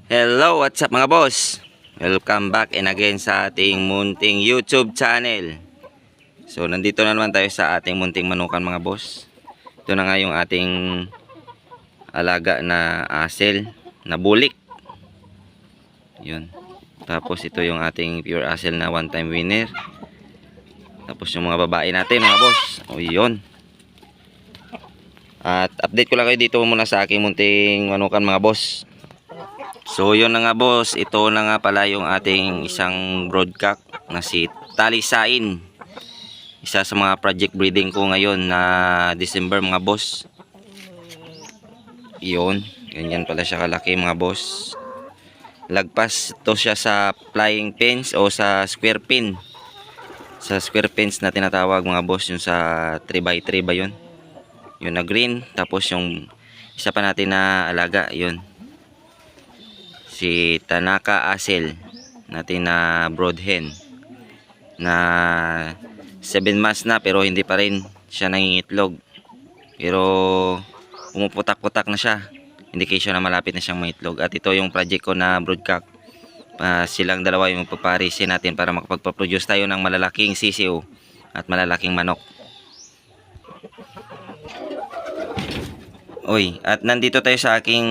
Hello, what's up mga boss? Welcome back and again sa ating munting YouTube channel. So, nandito na naman tayo sa ating munting manukan mga boss. Ito na nga yung ating alaga na asel na bulik. Yun. Tapos ito yung ating pure asel na one time winner. Tapos yung mga babae natin mga boss. O yun. At update ko lang kayo dito muna sa aking munting manukan mga boss. So yun na nga boss, ito na nga pala yung ating isang broodcock na si Talisain. Isa sa mga project breeding ko ngayon na December mga boss. Yun, ganyan pala siya kalaki mga boss. Lagpas to siya sa flying pins o sa square pin. Sa square pins na tinatawag mga boss, yung sa 3x3 ba yun? Yun na green, tapos yung isa pa natin na alaga, yun. Si Tanaka Asel natin na brood hen na 7 months na pero hindi pa rin siya nangingitlog, pero pumuputak-putak na siya, indication na malapit na siyang maitlog. At ito yung project ko na broodcock. Silang dalawa yung paparisin natin para makapagpaproduce tayo ng malalaking sisiw at malalaking manok. Oy, at nandito tayo sa aking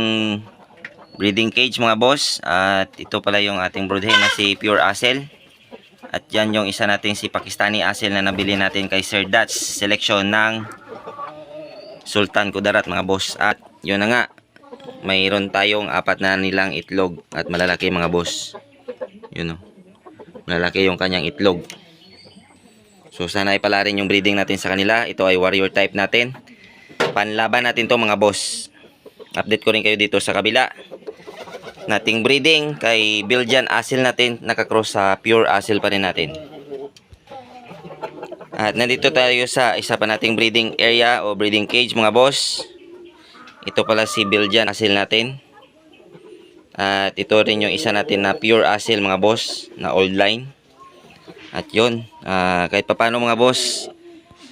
breeding cage mga boss. At ito pala yung ating brood hen na si Pure Asel. At yan yung isa natin si Pakistani Asel na nabili natin kay Sir Dutch selection ng Sultan Kudarat mga boss. At yun na nga, mayroon tayong 4 na nilang itlog at malalaki mga boss. Yun o, malalaki yung kanyang itlog. So sana ay pala rin yung breeding natin sa kanila. Ito ay warrior type natin. Panlaban natin to mga boss. Update ko rin kayo dito sa kabila nating breeding kay Belgian Asel natin, nakakross sa Pure Asel pa rin natin. At nandito tayo sa isa pa nating breeding area o breeding cage mga boss. Ito pala si Belgian Asel natin. At ito rin yung isa natin na Pure Asel mga boss na old line. At yun, kahit papano mga boss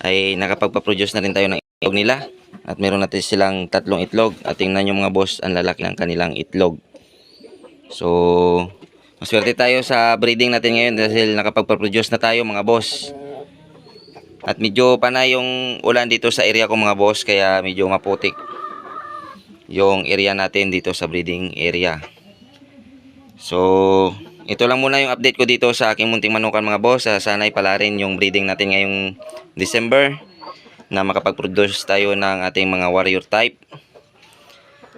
ay nakapagpaproduce na rin tayo ng itlog nila. At meron natin silang 3 itlog. At tingnan nyo mga boss, ang lalaki ng kanilang itlog. So, maswerte tayo sa breeding natin ngayon dahil nakapagpaproduce na tayo mga boss. At medyo panay yung ulan dito sa area ko mga boss, kaya medyo maputik yung area natin dito sa breeding area. So, ito lang muna yung update ko dito sa aking munting manukan mga boss. Sana'y pala rin yung breeding natin ngayong December na makapag-produce tayo ng ating mga warrior type.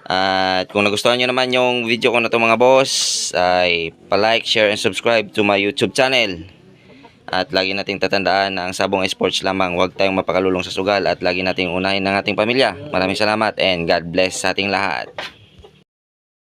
At kung nagustuhan nyo naman yung video ko na to mga boss, ay pa-like, share, and subscribe to my YouTube channel. At lagi nating tatandaan na ang sabong ay sports lamang, huwag tayong mapakalulong sa sugal, at lagi nating unahin ng ating pamilya. Maraming salamat and God bless sa ating lahat.